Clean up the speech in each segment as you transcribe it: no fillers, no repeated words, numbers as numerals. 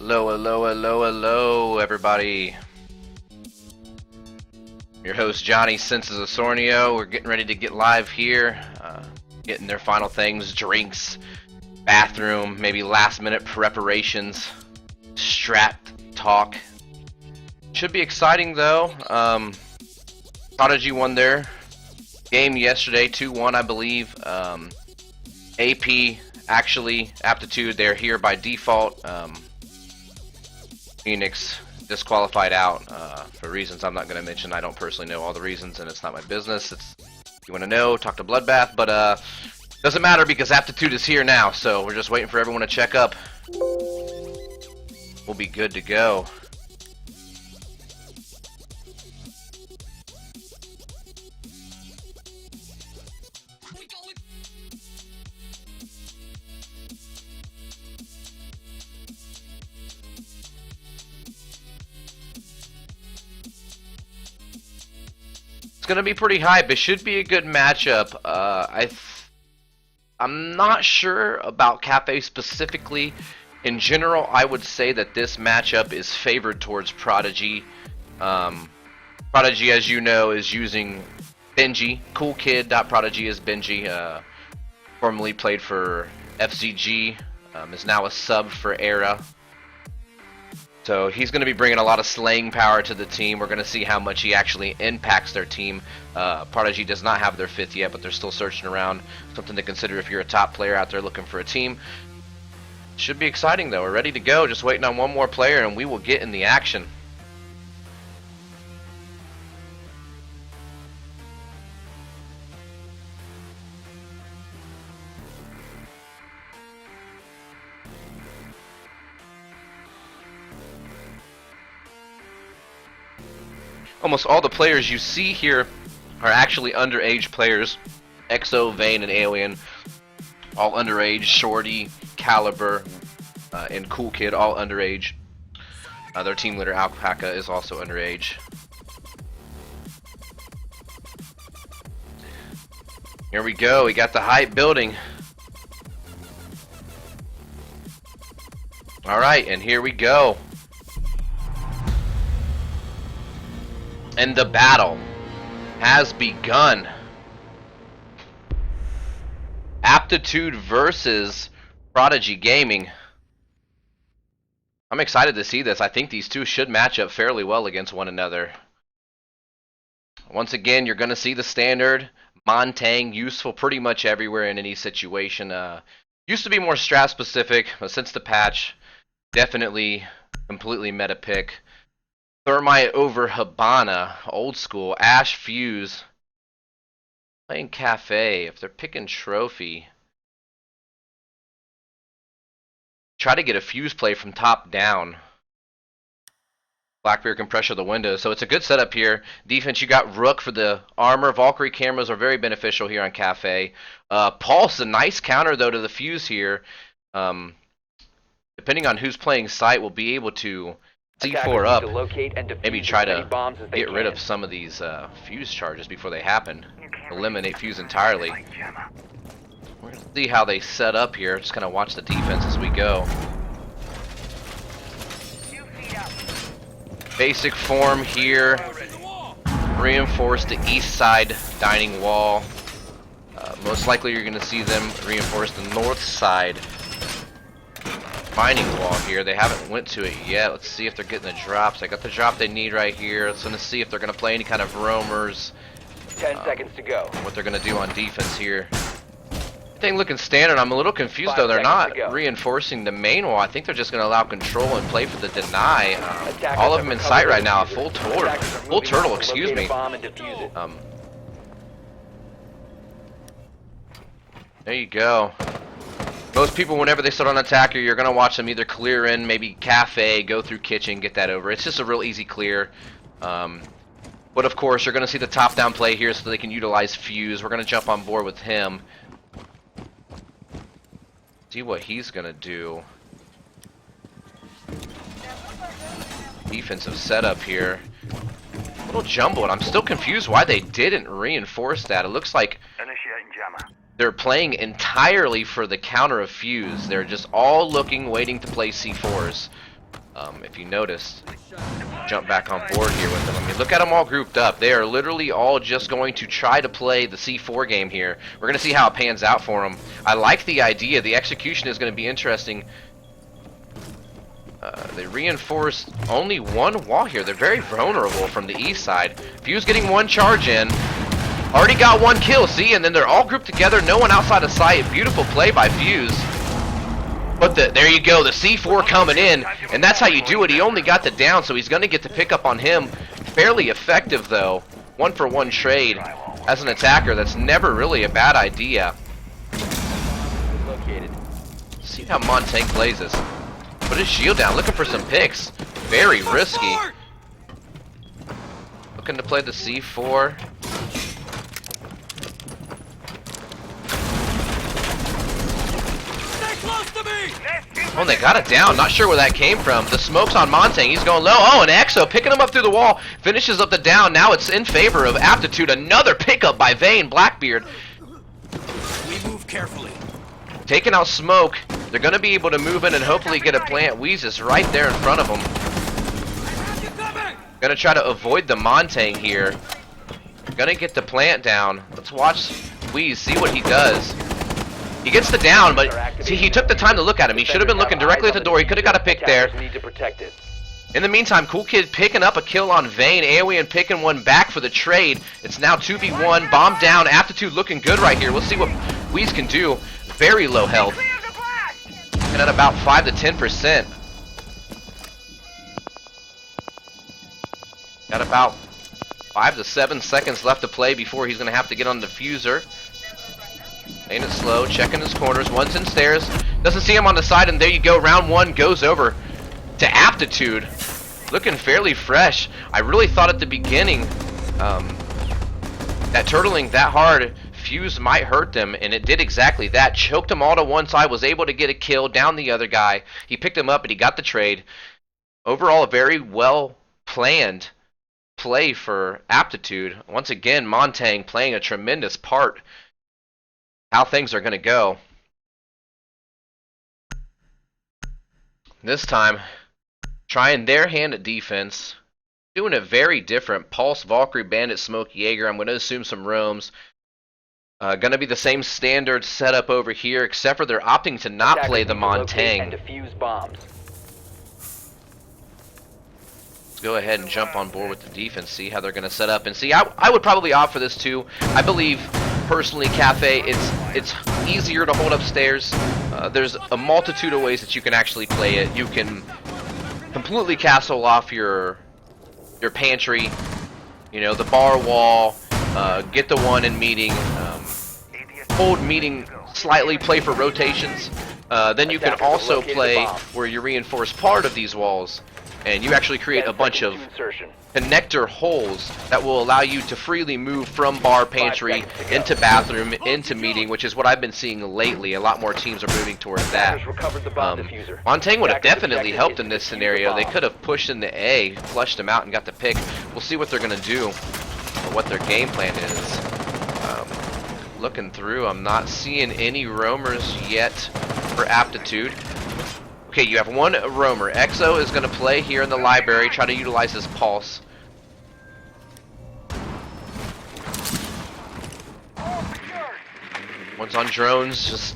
Hello, everybody. Your host, Johnny Senses of Sornio. We're getting ready to get live here. Getting their final things, drinks, bathroom, maybe last-minute preparations, strat talk. Should be exciting, though. Prodigy won their game yesterday, 2-1, I believe. AP, actually, Aptitude, they're here by default. Phoenix disqualified out for reasons I'm not going to mention. I don't personally know all the reasons, and it's not my business. If you want to know, talk to Bloodbath, but doesn't matter because Aptitude is here now, so we're just waiting for everyone to check up. We'll be good to go. Gonna be pretty hype. It should be a good matchup. I'm not sure about Kafe specifically. In general, I would say that this matchup is favored towards Prodigy. Prodigy, as you know, is using Benji. Cool Kid. Prodigy is Benji. Formerly played for FZG. Is now a sub for Era. So he's going to be bringing a lot of slaying power to the team. We're going to see how much he actually impacts their team. Prodigy does not have their 5th yet, but they're still searching around. Something to consider if you're a top player out there looking for a team. Should be exciting, though. We're ready to go. Just waiting on one more player, and we will get in the action. Almost all the players you see here are actually underage players. EXO, Vayne, and Alien, all underage. Shorty, Caliber, and Cool Kid, all underage. Their team leader, Alpaca, is also underage. Here we go. We got the hype building. Alright, and here we go. And the battle has begun. Aptitude versus Prodigy Gaming. I'm excited to see this. I think these two should match up fairly well against one another. Once again, you're going to see the standard Montang, useful pretty much everywhere in any situation. Used to be more strat specific, but since the patch, definitely completely meta pick. Thermite over Habana, old school. Ash Fuse. Playing Kafe. If they're picking Trophy, try to get a Fuse play from top down. Blackbeard can pressure the window, so it's a good setup here. Defense, you got Rook for the armor. Valkyrie cameras are very beneficial here on Kafe. Pulse, a nice counter though to the Fuse here. Depending on who's playing site, will be able to C4 up, maybe try to get rid of some of these Fuse charges before they happen. Eliminate Fuse entirely. We're going to see how they set up here. Just kind of watch the defense as we go. Basic form here. Reinforce the east side dining wall. Most likely you're going to see them reinforce the north side mining wall here. They haven't went to it yet. Let's see if they're getting the drops. They got the drop they need right here. Let's gonna see if they're gonna play any kind of roamers. 10 seconds to go. What they're gonna do on defense here. Thing looking standard. I'm a little confused though. They're not reinforcing the main wall. I think they're just gonna allow control and play for the deny. All of them in sight right now. Full turtle. Excuse me. There you go. Most people, whenever they start on attacker, you're going to watch them either clear in, maybe Kafe, go through kitchen, get that over. It's just a real easy clear. But of course, you're going to see the top-down play here so they can utilize Fuse. We're going to jump on board with him. See what he's going to do. Defensive setup here. A little jumbled. I'm still confused why they didn't reinforce that. It looks like they're playing entirely for the counter of Fuse. They're just all looking, waiting to play C4s. If you notice, jump back on board here with them. I mean, look at them all grouped up. They are literally all just going to try to play the C4 game here. We're going to see how it pans out for them. I like the idea. The execution is going to be interesting. They reinforced only one wall here. They're very vulnerable from the east side. Fuse getting one charge in. Already got one kill, see? And then they're all grouped together. No one outside of sight. Beautiful play by Fuse. But there you go, the C4 coming in, and that's how you do it. He only got the down, so he's going to get the pick up on him. Fairly effective, though. 1-for-1 trade. As an attacker, that's never really a bad idea. Located. See how Montaigne plays this. Put his shield down, looking for some picks. Very risky. Looking to play the C4. Oh, and they got it down. Not sure where that came from. The smoke's on Montaigne. He's going low. Oh, and Exo picking him up through the wall. Finishes up the down. Now it's in favor of Aptitude. Another pickup by Vane. Blackbeard. We move carefully. Taking out smoke. They're going to be able to move in and hopefully get a plant. Wheeze is right there in front of them. Going to try to avoid the Montaigne here. Going to get the plant down. Let's watch Wheeze, see what he does. He gets the down, but see, he took the time to look at him. He should have been looking directly at the door. He could have got a pick there. In the meantime, Cool Kid picking up a kill on Vane. AoE and picking one back for the trade. It's now 2v1. Bomb down. Aptitude looking good right here. We'll see what Wheeze can do. Very low health. And at about 5 to 10%. Got about 5 to 7 seconds left to play before he's going to have to get on the diffuser. Playing it slow, checking his corners. One's in stairs. Doesn't see him on the side, and there you go. Round one goes over to Aptitude. Looking fairly fresh. I really thought at the beginning that turtling that hard, Fuse might hurt them, and it did exactly that. Choked them all to one side, was able to get a kill down the other guy. He picked him up, and he got the trade. Overall, a very well-planned play for Aptitude. Once again, Montaigne playing a tremendous part. How things are going to go. This time, trying their hand at defense. Doing it very different. Pulse, Valkyrie, Bandit, Smoke, Jaeger. I'm going to assume some roams. Going to be the same standard setup over here, except for they're opting to not play the Montaigne. Let's go ahead and jump on board with the defense, see how they're going to set up. And see, I would probably opt for this too. I believe, personally, Cafe, it's easier to hold upstairs. There's a multitude of ways that you can actually play it. You can completely castle off your pantry, you know, the bar wall, get the one in meeting, hold meeting slightly, play for rotations. Then you can also play where you reinforce part of these walls, and you actually create a bunch of connector holes that will allow you to freely move from bar, pantry, into bathroom, into meeting, which is what I've been seeing lately. A lot more teams are moving towards that. Montaigne would have definitely helped in this scenario. They could have pushed into A, flushed him out, and got the pick. We'll see what they're going to do, or what their game plan is. Looking through, I'm not seeing any roamers yet for Aptitude. Okay, you have one roamer. Exo is going to play here in the library, try to utilize his pulse. One's on drones, just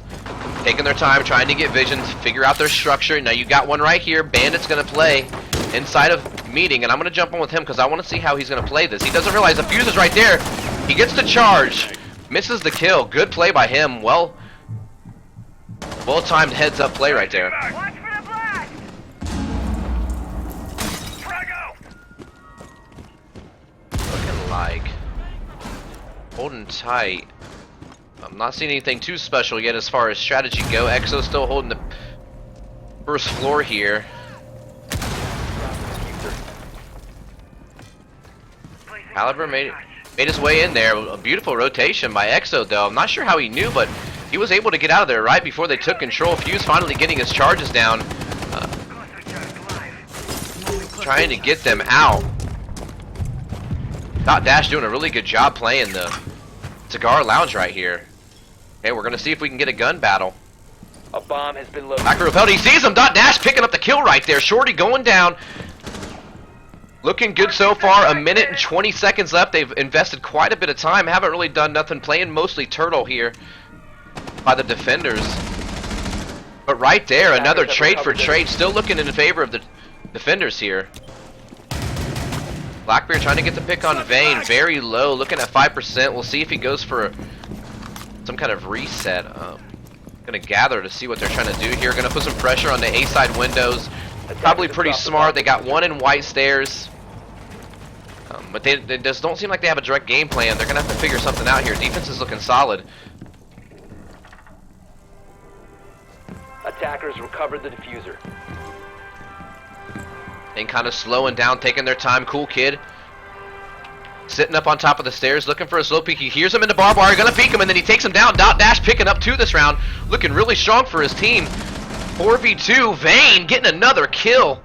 taking their time, trying to get vision, figure out their structure. Now you got one right here. Bandit's going to play inside of meeting, and I'm going to jump on with him because I want to see how he's going to play this. He doesn't realize the fuse is right there. He gets the charge, misses the kill. Good play by him. Well-timed heads-up play right there. Like holding tight. I'm not seeing anything too special yet as far as strategy go. Exo's still holding the first floor here. Caliber made his way in there. A beautiful rotation by Exo though. I'm not sure how he knew, but he was able to get out of there right before they took control. Fuse finally getting his charges down. Trying to get them out. Dash doing a really good job playing the cigar lounge right here. Okay, we're gonna see if we can get a gun battle. A bomb has been located. Backer repelled. He sees him. Dot dash picking up the kill right there. Shorty going down. Looking good so far. A minute and 20 seconds left. They've invested quite a bit of time. Haven't really done nothing. Playing mostly turtle here by the defenders. But right there, another trade for trade. Still looking in favor of the defenders here. Blackbeard trying to get the pick on Vane. Very low. Looking at 5%. We'll see if he goes for some kind of reset. Gonna gather to see what they're trying to do here. Gonna put some pressure on the A side windows. Probably pretty smart. They got one in white stairs. But they just don't seem like they have a direct game plan. They're gonna have to figure something out here. Defense is looking solid. Attackers recovered the diffuser. And kind of slowing down, taking their time. Cool kid. Sitting up on top of the stairs, looking for a slow peek. He hears him in the barbed wire, gonna peek him, and then he takes him down. Dot dash picking up 2 this round. Looking really strong for his team. 4v2, Vane getting another kill.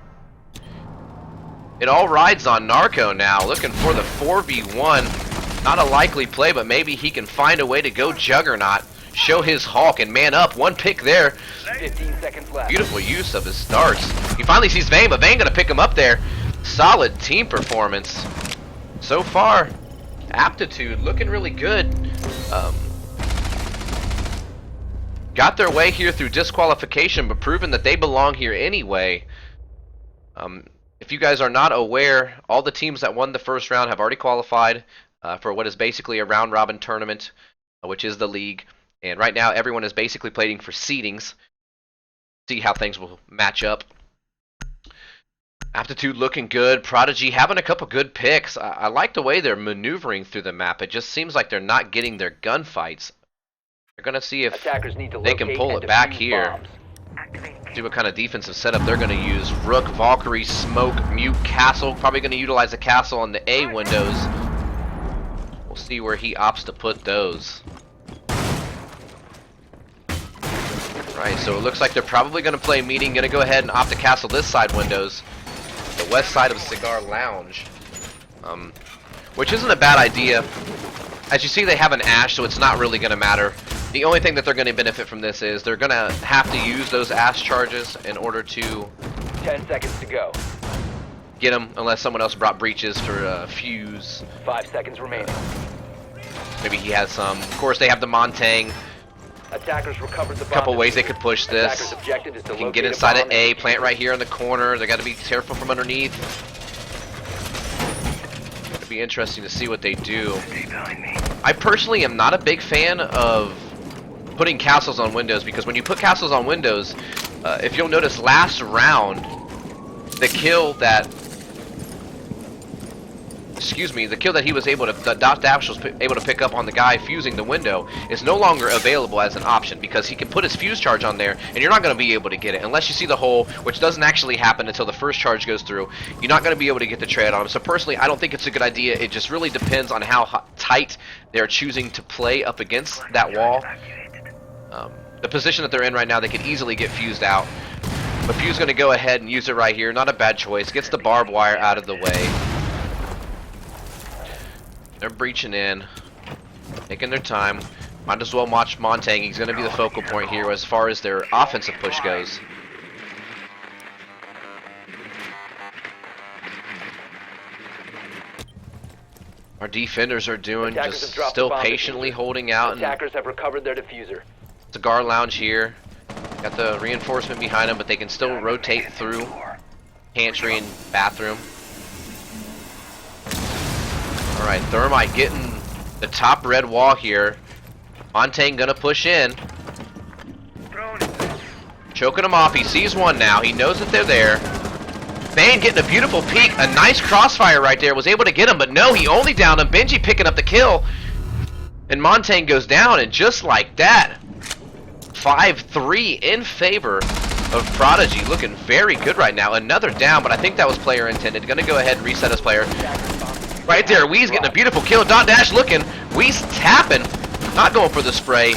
It all rides on Narco now, looking for the 4v1. Not a likely play, but maybe he can find a way to go Juggernaut. Show his Hulk and man up. 1 pick there. 15 seconds left. Beautiful use of his starts. He finally sees Vane, but Vane gonna pick him up there. Solid team performance. So far, Aptitude looking really good. Got their way here through disqualification, but proven that they belong here anyway. If you guys are not aware, all the teams that won the first round have already qualified for what is basically a round-robin tournament, which is the league. And right now, everyone is basically playing for seedings. See how things will match up. Aptitude looking good. Prodigy having a couple good picks. I like the way they're maneuvering through the map. It just seems like they're not getting their gunfights. They're going to see if they can pull it back here. See what kind of defensive setup they're going to use. Rook, Valkyrie, Smoke, Mute, Castle. Probably going to utilize the Castle on the A windows. We'll see where he opts to put those. Right, so it looks like they're probably going to play meeting. Going to go ahead and opt to Castle this side windows. The west side of Cigar Lounge. Which isn't a bad idea. As you see, they have an Ash, so it's not really going to matter. The only thing that they're going to benefit from this is they're going to have to use those Ash charges in order to 10 seconds to go. get them, unless someone else brought breaches for Fuse. 5 seconds remaining. Maybe he has some. Of course, they have the Montang. Attackers recovered the bomb. Couple ways they could push this. Attackers' objective is to You can locate get a inside bomb of A, plant right here in the corner. They got to be careful from underneath. It'd be interesting to see what they do. I personally am not a big fan of putting castles on windows, because when you put castles on windows, if you'll notice last round, the kill that he was able to, that Dot Dash was able to pick up on the guy fusing the window, is no longer available as an option, because he can put his fuse charge on there and you're not going to be able to get it unless you see the hole, which doesn't actually happen until the first charge goes through. You're not going to be able to get the trade on him. So personally, I don't think it's a good idea. It just really depends on how tight they're choosing to play up against that wall. The position that they're in right now, they could easily get fused out. But Fuse going to go ahead and use it right here. Not a bad choice. Gets the barbed wire out of the way. They're breaching in, taking their time. Might as well watch Montang. He's going to be the focal point here as far as their offensive push goes. Our defenders are doing just still patiently holding out. Attackers have recovered their diffuser. Cigar Lounge here. Got the reinforcement behind them, but they can still rotate through pantry and bathroom. Alright, Thermite getting the top red wall here. Montang gonna push in. Choking him off. He sees one now. He knows that they're there. Vane getting a beautiful peek. A nice crossfire right there. Was able to get him, but no, he only downed him. Benji picking up the kill. And Montang goes down, and just like that, 5-3 in favor of Prodigy. Looking very good right now. Another down, but I think that was player intended. Gonna go ahead and reset his player. Right there, Wee's getting a beautiful kill. Dot Dash looking. Wee's tapping. Not going for the spray.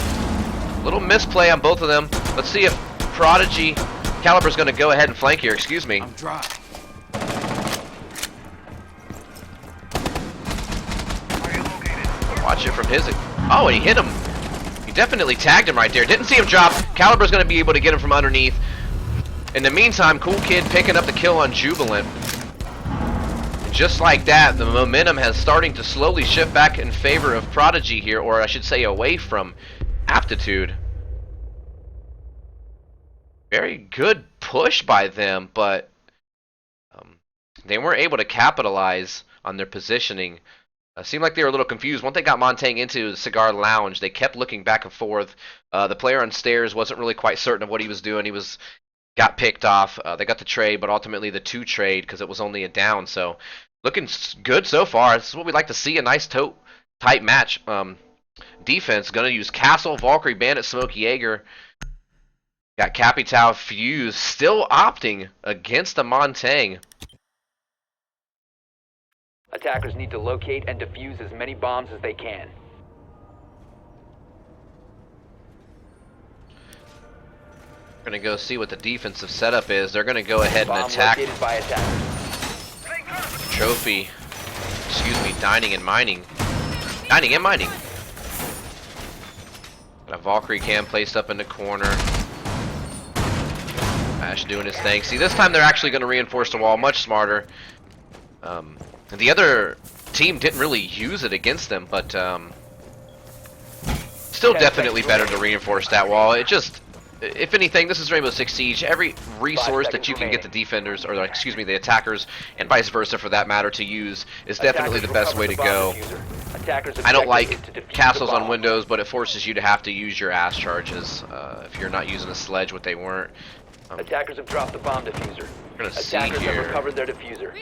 Little misplay on both of them. Let's see if Prodigy Caliber's going to go ahead and flank here. Excuse me. I'm dry. Watch it from his... Oh, and he hit him. He He definitely tagged him right there. Didn't see him drop. Caliber's going to be able to get him from underneath. In the meantime, Cool Kid picking up the kill on Jubilant. Just like that, the momentum has starting to slowly shift back in favor of Prodigy here, or I should say away from Aptitude. Very good push by them, but they weren't able to capitalize on their positioning. Seemed like they were a little confused. Once they got Montang into the cigar lounge, they kept looking back and forth. The player on stairs wasn't really quite certain of what he was doing. He got picked off. They got the trade, but ultimately the 2 trade because it was only a down. So looking good so far. This is what we like to see, a nice tight match. Defense going to use Castle, Valkyrie, Bandit, Smoke, Jaeger. Got Capital, Fuse still opting against the Montang. Attackers need to locate and defuse as many bombs as they can. We're going to go see what the defensive setup is. They're going to go ahead and Bomb attack located by attackers. Trophy. Excuse me, Dining and Mining. Dining and Mining. Got a Valkyrie cam placed up in the corner. Ash doing his thing. See, this time they're actually going to reinforce the wall much smarter. The other team didn't really use it against them, but still definitely better to reinforce that wall. It just, if anything, this is Rainbow Six Siege. Every resource that you can get the defenders, or excuse me, the attackers, and vice versa for that matter, to use is definitely the best way to go. I don't like castles on windows, but it forces you to have to use your ass charges if you're not using a sledge, what they weren't. Attackers have dropped the bomb diffuser. We're gonna see Attackers have here. recovered their diffuser.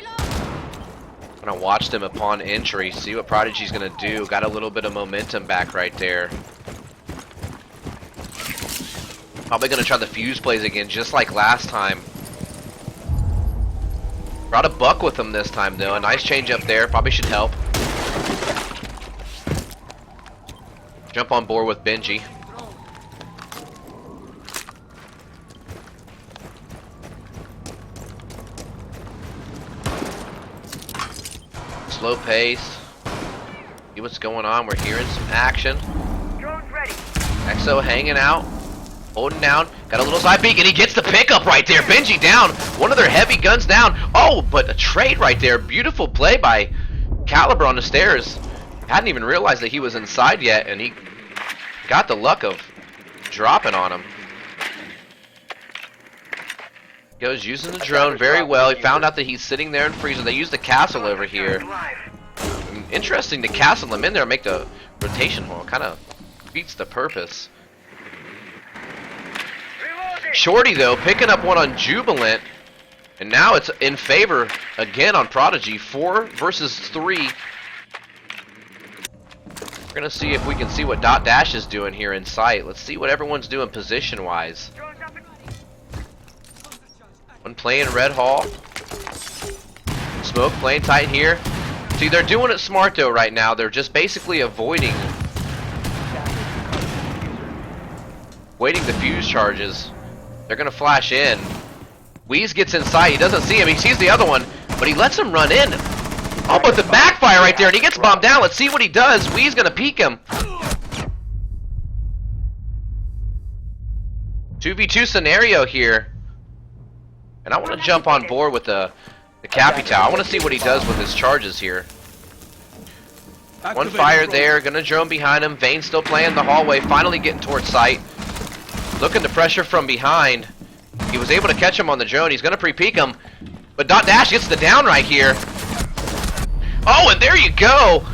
I'm gonna watch them upon entry, see what Prodigy's gonna do. Got a little bit of momentum back right there. Probably gonna try the fuse plays again, just like last time. Brought a buck with him this time though. A nice change up there, probably should help. Jump on board with Benji. Slow pace. See what's going on. We're hearing some action. Drone's ready. EXO hanging out, holding down. Got a little side peek, and he gets the pickup right there. Benji down. One of their heavy guns down. Oh, but a trade right there. Beautiful play by Caliber on the stairs. Hadn't even realized that he was inside yet, and he got the luck of dropping on him. Goes using the drone very well. He found out that he's sitting there in freezer. They used the castle over here. Interesting to castle him in there and make the rotation hole. Kind of beats the purpose. Shorty though picking up one on Jubilant, and now it's in favor again on Prodigy. 4 versus 3. We're gonna see if we can see what Dot Dash is doing here in sight. Let's see what everyone's doing position wise. One playing Red Hall. Smoke playing tight here. See, they're doing it smart though right now. They're just basically avoiding the fuse charges. They're gonna flash in. Wheeze gets inside. He doesn't see him. He sees the other one, but he lets him run in. Oh, but the backfire right there, and he gets bombed down. Let's see what he does. Wheeze gonna peek him. 2v2 scenario here. And I want to jump on board with the Capital. I want to see what he does with his charges here. One fire there, gonna drone behind him. Vane still playing the hallway, finally getting towards sight. Looking to pressure from behind. He was able to catch him on the drone. He's gonna pre-peek him, but Dot Dash gets the down right here. Oh, and there you go.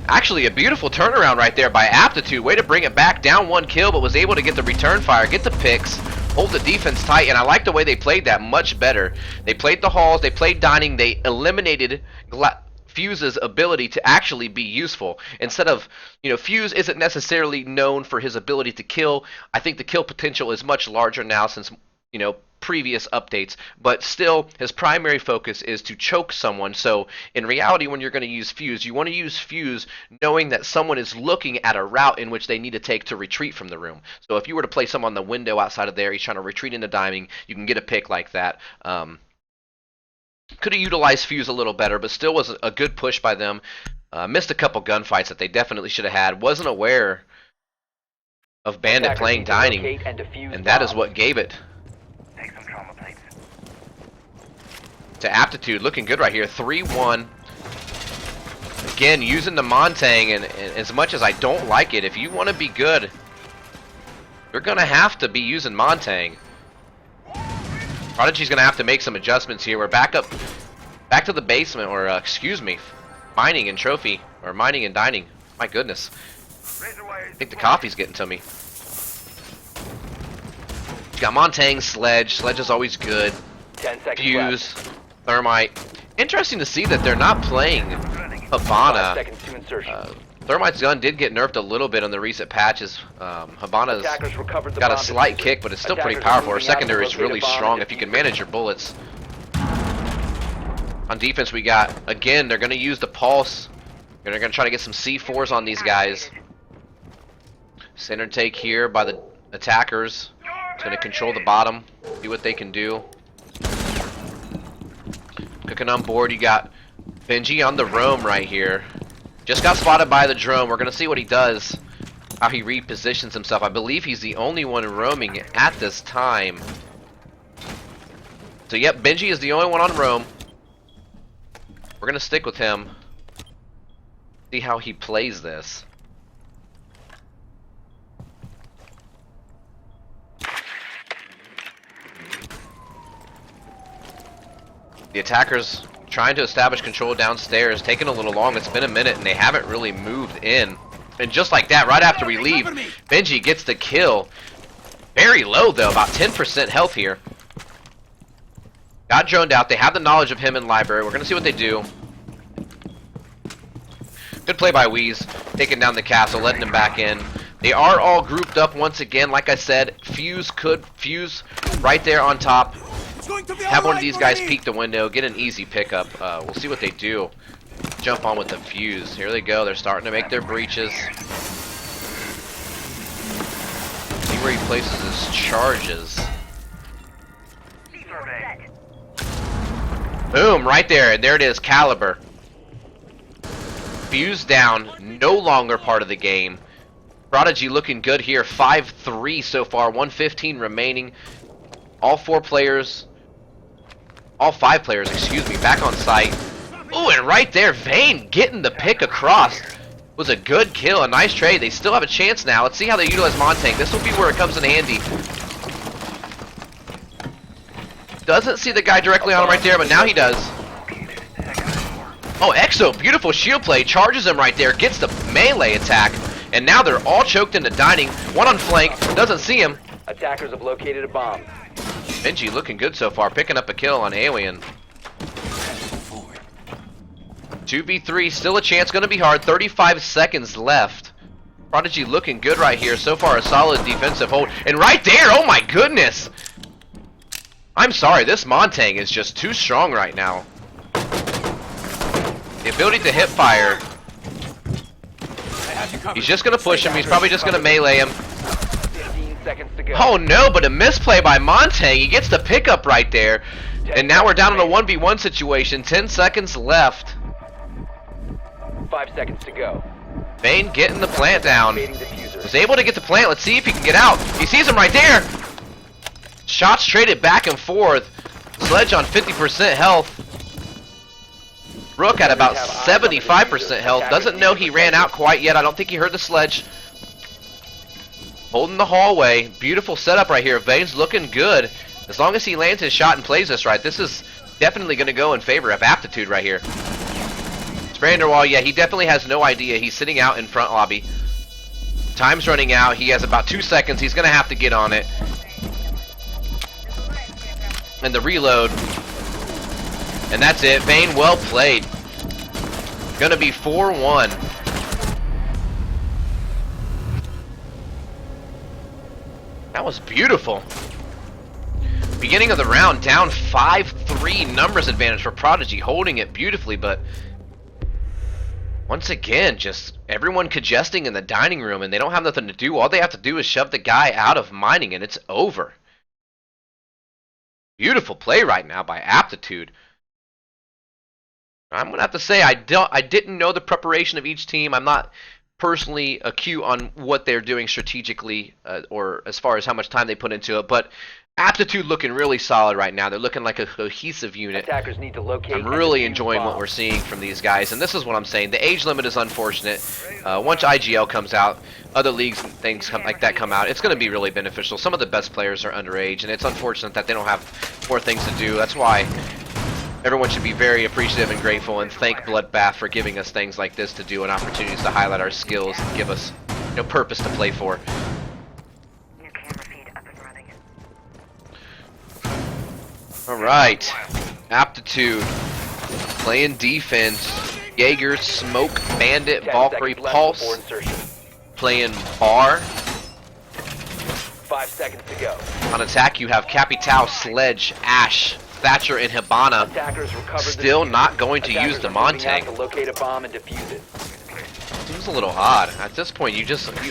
Actually, a beautiful turnaround right there by Aptitude. Way to bring it back. Down 1 kill, but was able to get the return fire, get the picks, hold the defense tight, and I like the way they played that much better. They played the halls, they played dining, they eliminated Fuse's ability to actually be useful. Instead of, Fuse isn't necessarily known for his ability to kill. I think the kill potential is much larger now since, previous updates, but still his primary focus is to choke someone. So in reality, when you're going to use Fuse, you want to use Fuse knowing that someone is looking at a route in which they need to take to retreat from the room. So if you were to play someone on the window outside of there, he's trying to retreat into diming, you can get a pick like that. Could have utilized Fuse a little better, but still was a good push by them. Missed a couple gunfights that they definitely should have had. Wasn't aware of Bandit Attackers playing need to dining, locate and defuse and that is bombs. what gave it Take some trauma plates. to Aptitude. Looking good right here, 3-1. Again, using the Montang, and as much as I don't like it, if you want to be good, you're going to have to be using Montang. Prodigy's going to have to make some adjustments here. We're back to the basement, or excuse me, mining and trophy, or mining and dining. My goodness. I think the coffee's getting to me. You got Montang, Sledge. Sledge is always good. 10 seconds Fuse, left. Thermite. Interesting to see that they're not playing 5 Habana. seconds to insertion. Thermite's gun did get nerfed a little bit on the recent patches. Habana's Attackers recovered the got a bomb slight diffuser. kick, but it's still pretty Attackers are powerful. Her moving out to secondary is locate a really bomb and strong if you can defuse manage your bullets. On defense, we got, again, they're going to use the pulse. They're going to try to get some C4s on these guys. Center take here by the attackers. It's going to control the bottom, see what they can do. Cooking on board, you got Benji on the roam right here. Just got spotted by the drone. We're going to see what he does, how he repositions himself. I believe he's the only one roaming at this time. So yep, Benji is the only one on roam. We're going to stick with him. See how he plays this. The attackers trying to establish control downstairs, taking a little long. It's been a minute and they haven't really moved in. And just like that, right after we leave, Benji gets the kill. Very low though, about 10% health here. Got droned out. They have the knowledge of him in library. We're going to see what they do. Good play by Wheeze, taking down the castle, letting them back in. They are all grouped up once again. Like I said, Fuse right there on top. Have one of these guys peek the window, get an easy pickup. We'll see what they do. Jump on with the Fuse. Here they go. They're starting to make their breaches. See where he places his charges. Boom, right there. And there it is, Caliber. Fuse down, no longer part of the game. Prodigy looking good here, 5-3 so far, 115 remaining. All five players, excuse me, back on site. Ooh, and right there, Vane getting the pick across. Was a good kill, a nice trade. They still have a chance now. Let's see how they utilize Montang. This will be where it comes in handy. Doesn't see the guy directly on him right there, but now he does. Oh, Exo, beautiful shield play, charges him right there, gets the melee attack, and now they're all choked into dining. One on flank, doesn't see him. Attackers have located a bomb. Benji looking good so far, picking up a kill on Alien. 2v3, still a chance, gonna be hard, 35 seconds left. Prodigy looking good right here, so far a solid defensive hold. And right there, oh my goodness! I'm sorry, this Montang is just too strong right now. The ability to hip fire. He's just gonna push him, he's probably just gonna melee him. 15 seconds to go. Oh no, but a misplay by Montang. He gets the pickup right there. And now we're down in a 1v1 situation. 10 seconds left. 5 seconds to go. Vane getting the plant down. Activating diffuser. Was able to get the plant. Let's see if he can get out. He sees him right there. Shots traded back and forth. Sledge on 50% health. Rook at about 75% health. Doesn't know he ran out quite yet. I don't think he heard the Sledge. Holding the hallway. Beautiful setup right here. Vane's looking good. As long as he lands his shot and plays this right, this is definitely going to go in favor of Aptitude right here. Vanderwall, yeah, he definitely has no idea. He's sitting out in front lobby. Time's running out. He has about 2 seconds. He's going to have to get on it. And the reload. And that's it. Vane, well played. Going to be 4-1. That was beautiful. Beginning of the round, down 5-3, numbers advantage for Prodigy, holding it beautifully, but once again, just everyone congesting in the dining room, and they don't have nothing to do. All they have to do is shove the guy out of mining, and it's over. Beautiful play right now by Aptitude. I'm gonna have to say I didn't know the preparation of each team. I'm not personally acute on what they're doing strategically, or as far as how much time they put into it, but Aptitude looking really solid right now. They're looking like a cohesive unit. Attackers need to locate. I'm and really defuse enjoying what bombs. we're seeing from these guys, and this is what I'm saying. The age limit is unfortunate. Once IGL comes out, other leagues and things like that come out, it's going to be really beneficial. Some of the best players are underage, and it's unfortunate that they don't have more things to do. That's why everyone should be very appreciative and grateful and thank Bloodbath for giving us things like this to do and opportunities to highlight our skills and give us, purpose to play for. New camera feed up and running. Alright, Aptitude, playing defense, Jaeger, Smoke, Bandit, 10 Valkyrie, seconds left Pulse, before insertion. playing Bar. 5 seconds to go. On attack you have Capital, Sledge, Ash, Thatcher, and Hibana. Attackers recovered Still the not going to Attackers use the are moving out Montang. to locate a bomb and defuse it. Seems a little odd. At this point, you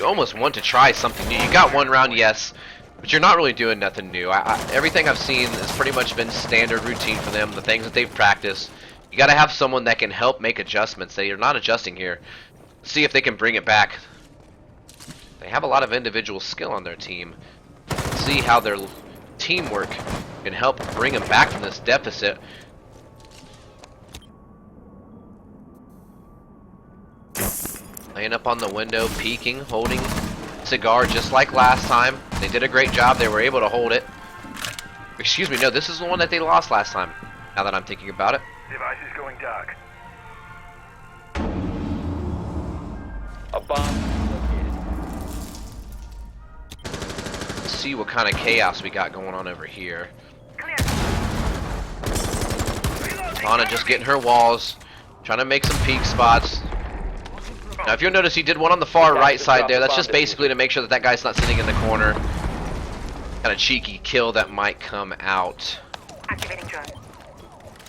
almost want to try something new. You got one round, yes, but you're not really doing nothing new. Everything I've seen has pretty much been standard routine for them, the things that they've practiced. You got to have someone that can help make adjustments. They are not adjusting here. See if they can bring it back. They have a lot of individual skill on their team. See how their teamwork can help bring them back from this deficit. Laying up on the window, peeking, holding cigar just like last time. They did a great job. They were able to hold it. Excuse me, no, this is the one that they lost last time, now that I'm thinking about it. Device is going dark. A bomb located. Let's see what kind of chaos we got going on over here. Clear. Anna just getting her walls, trying to make some peek spots. Now, if you'll notice, he did one on the far right side there. That's just basically to make sure that that guy's not sitting in the corner. Kind of cheeky kill that might come out. Activating drone.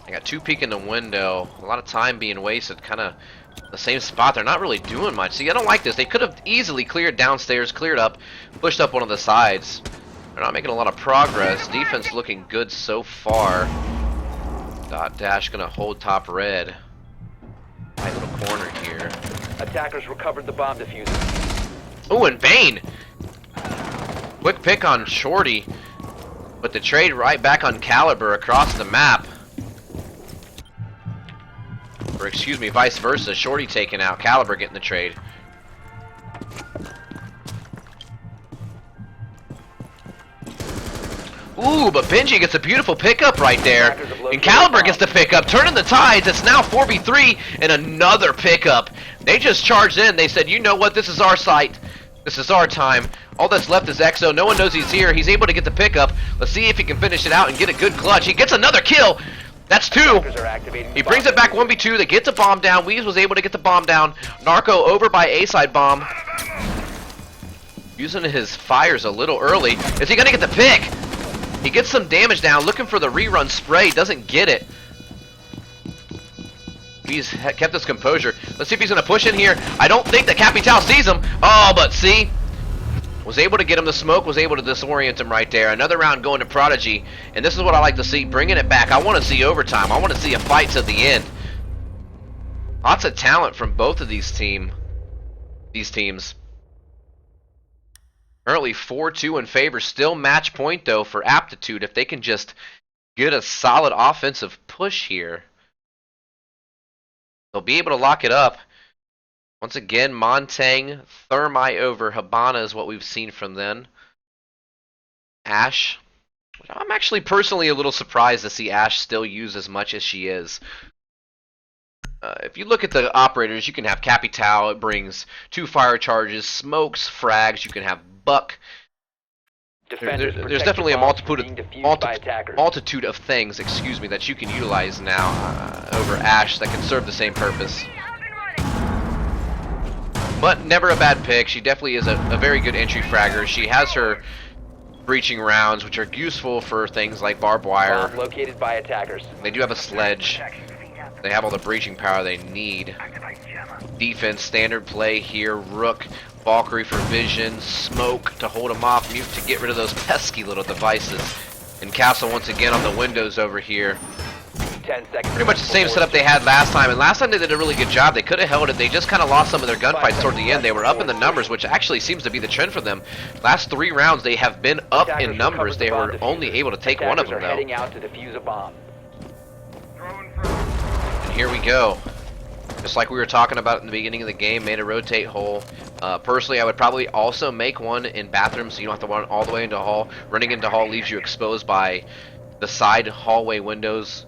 I got two peeking the window. A lot of time being wasted. Kind of the same spot. They're not really doing much. See, I don't like this. They could have easily cleared downstairs, cleared up, pushed up one of the sides. They're not making a lot of progress. Defense looking good so far. Dot Dash gonna hold top red. Right little corner here. Attackers recovered the bomb diffuser. Ooh, and Bane! Quick pick on Shorty. But the trade right back on Caliber across the map. Or excuse me, vice versa. Shorty taken out, Caliber getting the trade. Ooh, but Benji gets a beautiful pickup right there. And Caliber gets the pickup, turning the tides. It's now 4v3 and another pickup. They just charged in. They said, you know what, this is our site. This is our time. All that's left is Exo. No one knows he's here. He's able to get the pickup. Let's see if he can finish it out and get a good clutch. He gets another kill. That's two. Attackers are activating the He brings bomb it back diffuser. 1v2. They get the bomb down. Weez was able to get the bomb down. Narco over by A-side bomb. Using his fires a little early. Is he going to get the pick? He gets some damage down. Looking for the rerun spray. Doesn't get it. He's kept his composure. Let's see if he's going to push in here. I don't think that Capital sees him. Oh, but see. Was able to get him the smoke. Was able to disorient him right there. Another round going to Prodigy. And this is what I like to see. Bringing it back. I want to see overtime. I want to see a fight to the end. Lots of talent from both of these teams. Currently 4-2 in favor. Still match point though for Aptitude. If they can just get a solid offensive push here, they'll be able to lock it up. Once again, Montang, Thermite over Hibana is what we've seen from them. Ash. I'm actually personally a little surprised to see Ash still use as much as she is. If you look at the operators, you can have Capital. It brings 2 fire charges, smokes, frags. You can have Buck. Defenders There's protect definitely a your bombs from being defused by attackers. multitude of things, excuse me, that you can utilize now over Ash that can serve the same purpose. But never a bad pick. She definitely is a very good entry fragger. She has her breaching rounds, which are useful for things like barbed wire. Bomb located by attackers. They do have a sledge. They have all the breaching power they need. Defense, standard play here. Rook, Valkyrie for vision. Smoke to hold them off. Mute to get rid of those pesky little devices. And Castle once again on the windows over here. 10 seconds. Pretty much the same setup they had last time, and last time they did a really good job. They could have held it. They just kind of lost some of their gunfights toward the end. They were up in the numbers, which actually seems to be the trend for them. Last 3 rounds, they have been up in numbers. They were only able to take one of them, though. Heading out to defuse a bomb. And here we go. Just like we were talking about in the beginning of the game, made a rotate hole. Personally, I would probably also make one in bathrooms, so you don't have to run all the way into hall. Running into hall leaves you exposed by the side hallway windows,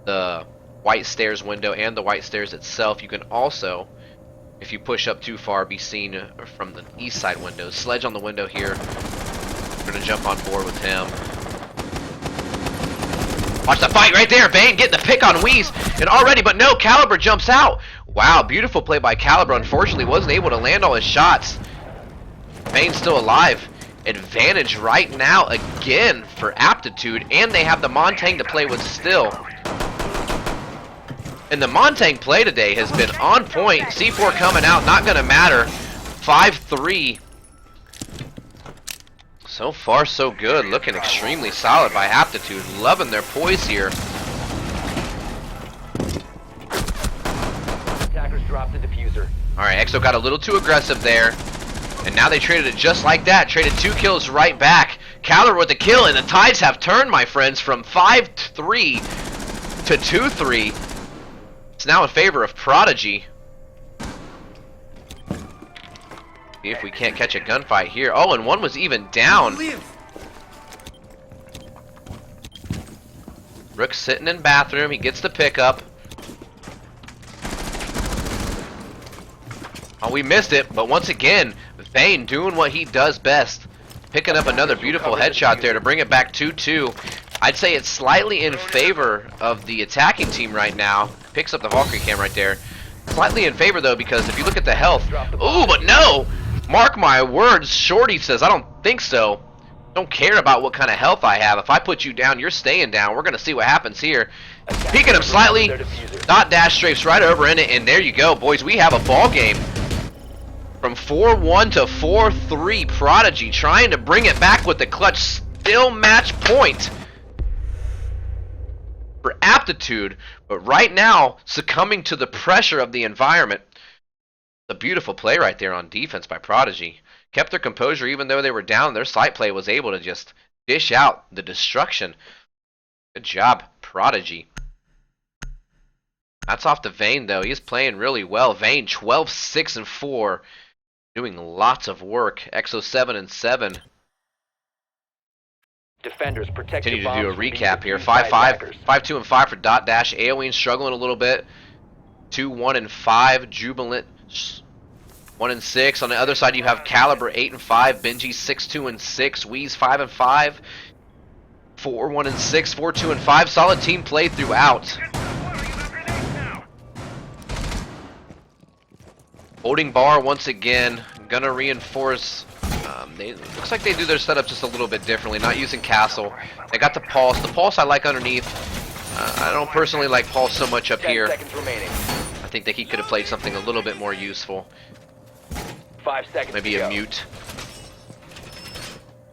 the white stairs window, and the white stairs itself. You can also, if you push up too far, be seen from the east side window. Sledge on the window here. We're gonna jump on board with him. Watch the fight right there. Vane getting the pick on Wheeze, and already, but no, Caliber jumps out. Wow, beautiful play by Caliber. Unfortunately, wasn't able to land all his shots. Vane's still alive. Advantage right now again for Aptitude, and they have the Montang to play with still. And the Montang play today has been on point. C4 coming out, not gonna matter. 5-3. So far, so good. Looking extremely solid by Aptitude. Loving their poise here. Attackers dropped the diffuser. Alright, EXO got a little too aggressive there. And now they traded it just like that. Traded 2 kills right back. Caliber with the kill, and the tides have turned, my friends, from 5-3 to 2-3. It's now in favor of Prodigy. See if we can't catch a gunfight here. Oh, and one was even down. Rook's sitting in bathroom. He gets the pickup. Oh, we missed it, but once again, Vane doing what he does best. Picking up another beautiful headshot there to bring it back 2-2. I'd say it's slightly in favor of the attacking team right now. Picks up the Valkyrie cam right there. Slightly in favor, though, because if you look at the health... Ooh, but no! Mark my words, Shorty says, I don't think so. Don't care about what kind of health I have. If I put you down, you're staying down. We're going to see what happens here. Peeking him slightly. Dot dash strafes right over in it, and there you go, boys. We have a ball game. From 4-1 to 4-3, Prodigy trying to bring it back with the clutch. Still match point for Aptitude, but right now succumbing to the pressure of the environment. A beautiful play right there on defense by Prodigy. Kept their composure even though they were down. Their sight play was able to just dish out the destruction. Good job, Prodigy. That's off to Vane, though. He's playing really well. Vane 12-6-4. Doing lots of work. EXO 7-7. Defenders protect Continue your to do a bombs from being recap here. defused by 5-5. attackers. 5-2-5 for Dot Dash. AoE struggling a little bit. 2-1-5. Jubilant 1-6. On the other side, you have Caliber 8-5. Benji 6-2-6. Wheeze 5-5. 4-1-6. 4-2-5. Solid team play throughout. Holding bar once again. Gonna reinforce. Looks like they do their setup just a little bit differently. Not using Castle. They got the Pulse. The Pulse I like underneath. I don't personally like Pulse so much up 10 here. seconds remaining. I think that he could have played something a little bit more useful. 5 seconds Maybe to a go. mute.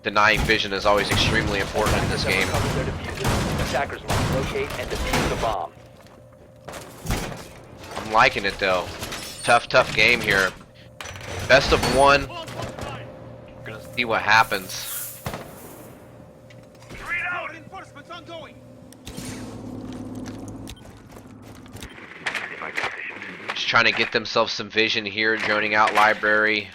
Denying vision is always extremely important in this game. Cover their diffusers. Attackers must locate and defuse the bomb. I'm liking it though. Tough game here. Best of 1. We're gonna see what happens. Reinforcements ongoing. Just trying to get themselves some vision here. Droning out library.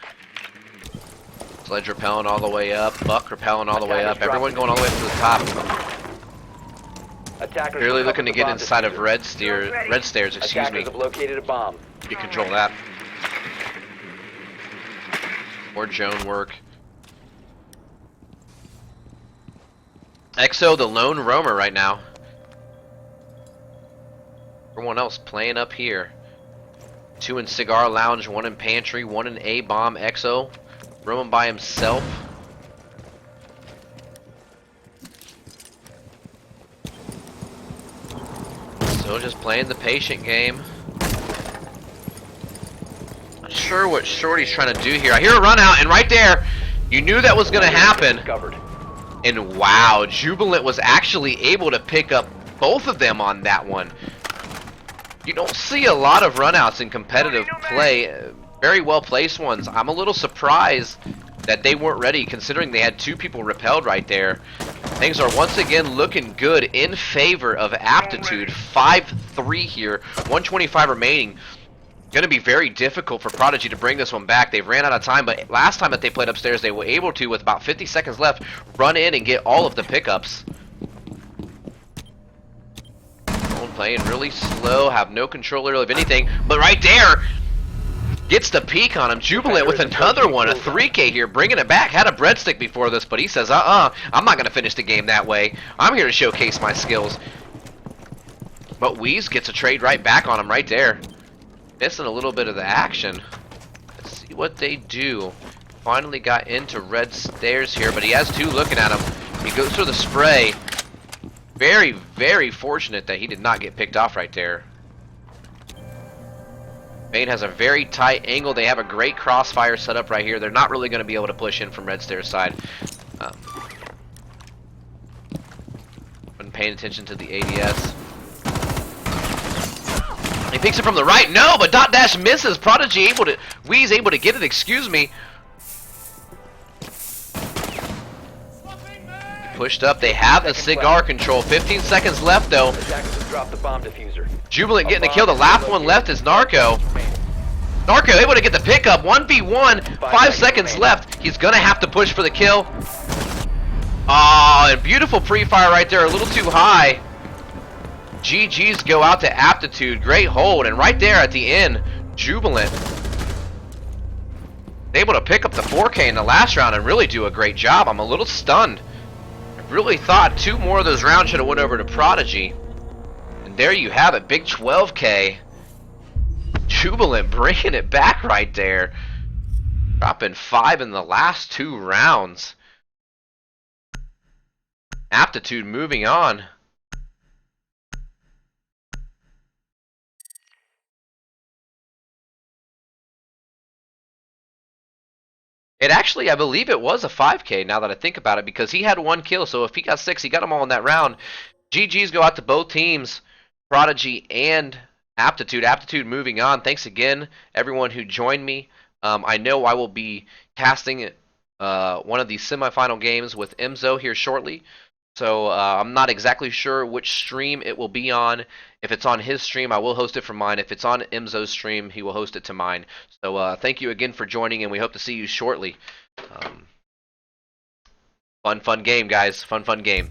Sledge repelling all the way up. Buck repelling all the way up. Everyone going all the way up to the top. Attackers Really recover looking to the get bomb inside of diffuser. red stairs, excuse me. Attackers have located a bomb. You control that. More Joan work. EXO, the lone roamer right now. Everyone else playing up here. 2 in Cigar Lounge, 1 in Pantry, 1 in A-Bomb. EXO roaming by himself. Still just playing the patient game. Not sure what Shorty's trying to do here. I hear a run out, and right there, you knew that was going to happen. Discovered. And wow, Jubilant was actually able to pick up both of them on that one. You don't see a lot of runouts in competitive play. Very well placed ones. I'm a little surprised that they weren't ready, considering they had 2 people repelled right there. Things are once again looking good in favor of Aptitude. 5-3 here, 125 remaining. Going to be very difficult for Prodigy to bring this one back. They've ran out of time, but last time that they played upstairs, they were able to, with about 50 seconds left, run in and get all of the pickups. Playing really slow, have no control really of anything, but right there gets the peak on him. Jubilant with another one, a 3K here, bringing it back. Had a breadstick before this, but he says, I'm not going to finish the game that way. I'm here to showcase my skills. But Wheeze gets a trade right back on him right there. Missing a little bit of the action. Let's see what they do. Finally got into red stairs here, but he has 2 looking at him. He goes for the spray. Very, very fortunate that he did not get picked off right there. Bane has a very tight angle. They have a great crossfire set up right here. They're not really going to be able to push in from red stairs side. Been paying attention to the ADS. He picks it from the right. No, but dot dash misses. Prodigy able to, Wee's able to get it. Excuse me. Pushed up. They have a cigar control. 15 seconds left though. Attackers have dropped the bomb diffuser. Jubilant getting the kill. The last one left is Narco. Narco able to get the pickup. 1v1. 5 seconds left. He's gonna have to push for the kill. Oh, and beautiful pre-fire right there. A little too high. GG's go out to Aptitude. Great hold. And right there at the end, Jubilant able to pick up the 4K in the last round and really do a great job. I'm a little stunned. Really thought 2 more of those rounds should have went over to Prodigy. And there you have it, big 12K. Jubilant bringing it back right there. Dropping 5 in the last 2 rounds. Aptitude moving on. It actually, I believe it was a 5K now that I think about it, because he had 1 kill, so if he got 6, he got them all in that round. GG's go out to both teams, Prodigy and Aptitude. Aptitude moving on. Thanks again, everyone who joined me. I know I will be casting one of these semifinal games with Emzo here shortly. So I'm not exactly sure which stream it will be on. If it's on his stream, I will host it from mine. If it's on Emzo's stream, he will host it to mine. So thank you again for joining, and we hope to see you shortly. Fun game, guys. Fun game.